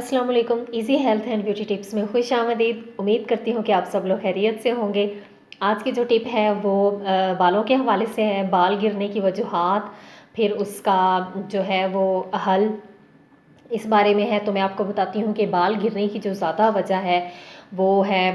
अस्सलाम वालेकुम। Easy health and beauty tips में खुश आमदीद। उम्मीद करती हूँ कि आप सब लोग खैरियत से होंगे। आज की जो टिप है वो बालों के हवाले से है। बाल गिरने की वजूहात, फिर उसका जो है वो हल, इस बारे में है। तो मैं आपको बताती हूँ कि बाल गिरने की जो ज़्यादा वजह है वो है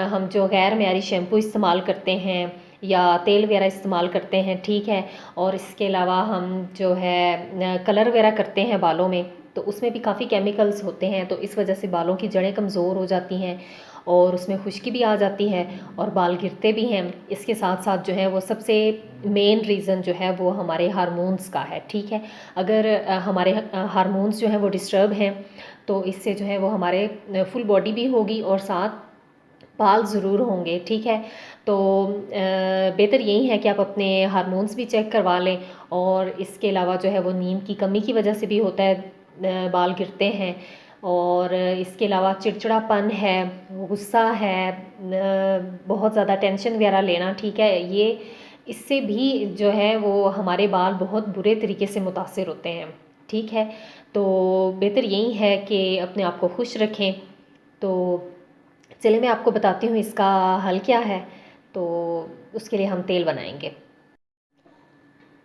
हम जो गैर मेयारी शैम्पू इस्तेमाल करते हैं या तेल वगैरह इस्तेमाल करते हैं, ठीक है। और इसके अलावा हम जो है कलर वगैरह करते हैं बालों में, तो उसमें भी काफ़ी केमिकल्स होते हैं। तो इस वजह से बालों की जड़ें कमज़ोर हो जाती हैं और उसमें खुश्की भी आ जाती है और बाल गिरते भी हैं। इसके साथ साथ जो है वो सबसे मेन रीज़न जो है वो हमारे हार्मोन्स का है, ठीक है। अगर हमारे हार्मोन्स जो हैं वो डिस्टर्ब हैं तो इससे जो है वो हमारे फुल बॉडी भी होगी और साथ बाल ज़रूर होंगे, ठीक है। तो बेहतर यही है कि आप अपने हार्मोन्स भी चेक करवा लें। और इसके अलावा जो है वो नींद की कमी की वजह से भी होता है, बाल गिरते हैं। और इसके अलावा चिड़चिड़ापन है, गुस्सा है, बहुत ज़्यादा टेंशन वगैरह लेना, ठीक है, ये इससे भी जो है वो हमारे बाल बहुत बुरे तरीके से मुतासिर होते हैं, ठीक है। तो बेहतर यही है कि अपने आप को खुश रखें। तो चलिए मैं आपको बताती हूँ इसका हल क्या है। तो उसके लिए हम तेल बनाएंगे।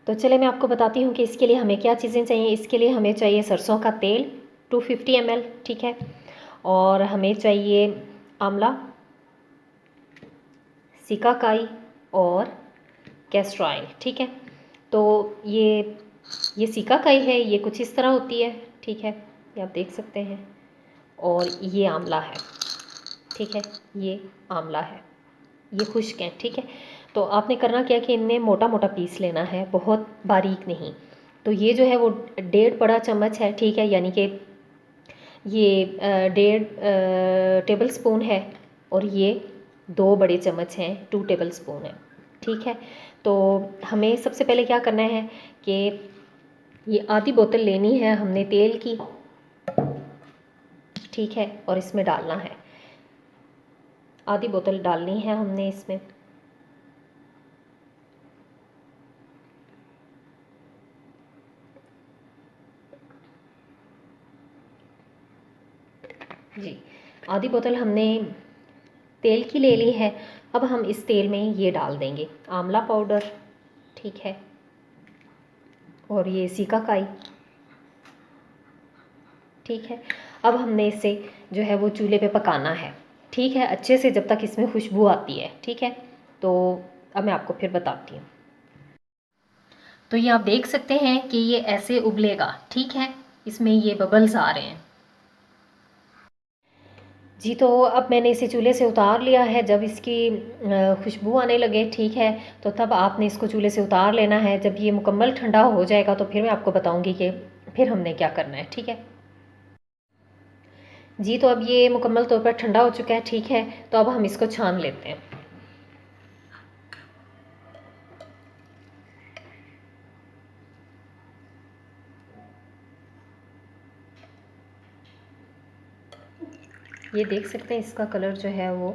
तो चलिए मैं आपको बताती हूँ कि इसके लिए हमें क्या चीज़ें चाहिए। इसके लिए हमें चाहिए सरसों का तेल 250 ml, ठीक है। और हमें चाहिए आंवला, सिकाकाई और कैस्टर ऑयल, ठीक है। तो ये सिकाकाई है, ये कुछ इस तरह होती है, ठीक है, ये आप देख सकते हैं। और ये आंवला है, ठीक है, ये आंवला है, ये खुश्क हैं, ठीक है। तो आपने करना क्या कि इनमें मोटा मोटा पीस लेना है, बहुत बारीक नहीं। तो ये जो है वो 1.5 बड़ा चम्मच है, ठीक है, यानी कि ये 1.5 टेबल स्पून है। और ये 2 बड़े चम्मच हैं, 2 टेबल स्पून है, ठीक है। तो हमें सबसे पहले क्या करना है कि ये आधी बोतल लेनी है हमने तेल की, ठीक है, और इसमें डालना है, आधी बोतल डालनी है हमने इसमें। जी, आधी बोतल हमने तेल की ले ली है। अब हम इस तेल में ये डाल देंगे आंवला पाउडर, ठीक है, और ये सिकाकाई, ठीक है। अब हमने इसे जो है वो चूल्हे पे पकाना है, ठीक है, अच्छे से, जब तक इसमें खुशबू आती है, ठीक है। तो अब मैं आपको फिर बताती हूँ। तो ये आप देख सकते हैं कि ये ऐसे उबलेगा, ठीक है, इसमें ये बबल्स आ रहे हैं। जी, तो अब मैंने इसे चूल्हे से उतार लिया है। जब इसकी खुशबू आने लगे, ठीक है, तो तब आपने इसको चूल्हे से उतार लेना है। जब ये मुकम्मल ठंडा हो जाएगा तो फिर मैं आपको बताऊंगी कि फिर हमने क्या करना है, ठीक है। जी, तो अब ये मुकम्मल तौर पर ठंडा हो चुका है, ठीक है। तो अब हम इसको छान लेते हैं। ये देख सकते हैं इसका कलर जो है वो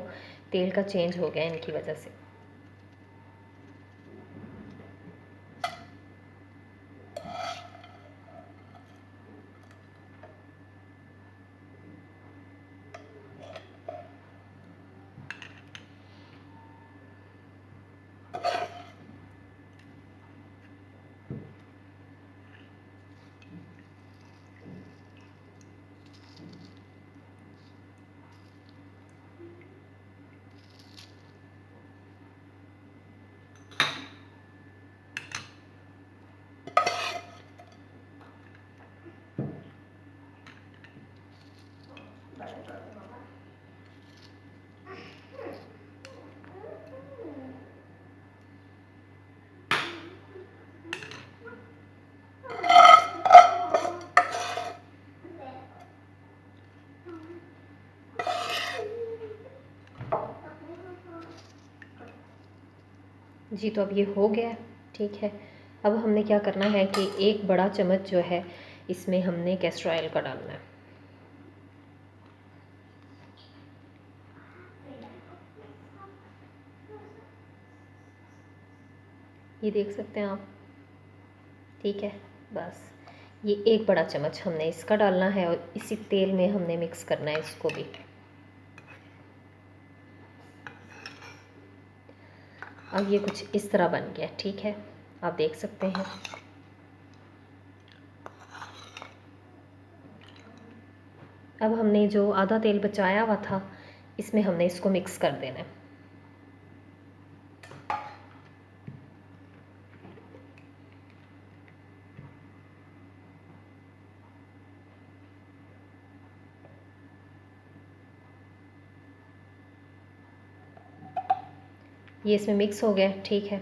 तेल का चेंज हो गया है इनकी वजह से। जी, तो अब ये हो गया है, ठीक है। अब हमने क्या करना है कि 1 बड़ा चम्मच जो है इसमें हमने कैस्टर ऑयल का डालना है। ये देख सकते हैं आप, ठीक है, बस ये 1 बड़ा चम्मच हमने इसका डालना है और इसी तेल में हमने मिक्स करना है इसको भी। अब ये कुछ इस तरह बन गया, ठीक है, आप देख सकते हैं। अब हमने जो आधा तेल बचाया हुआ था इसमें हमने इसको मिक्स कर देना है। ये इसमें मिक्स हो गया, ठीक है,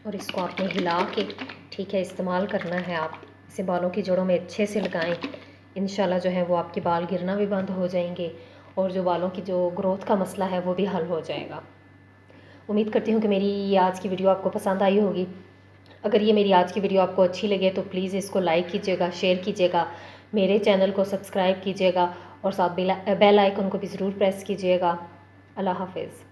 और इसको आपने हिला के, ठीक है, इस्तेमाल करना है। आप इसे बालों की जड़ों में अच्छे से लगाएं। इंशाल्लाह जो है वो आपके बाल गिरना भी बंद हो जाएंगे और जो बालों की जो ग्रोथ का मसला है वो भी हल हो जाएगा। उम्मीद करती हूँ कि मेरी ये आज की वीडियो आपको पसंद आई होगी। अगर ये मेरी आज की वीडियो आपको अच्छी लगे तो प्लीज़ इसको लाइक कीजिएगा, शेयर कीजिएगा, मेरे चैनल को सब्सक्राइब कीजिएगा और साथ बेल आइकन को भी ज़रूर प्रेस कीजिएगा। अल्लाह हाफ़िज़।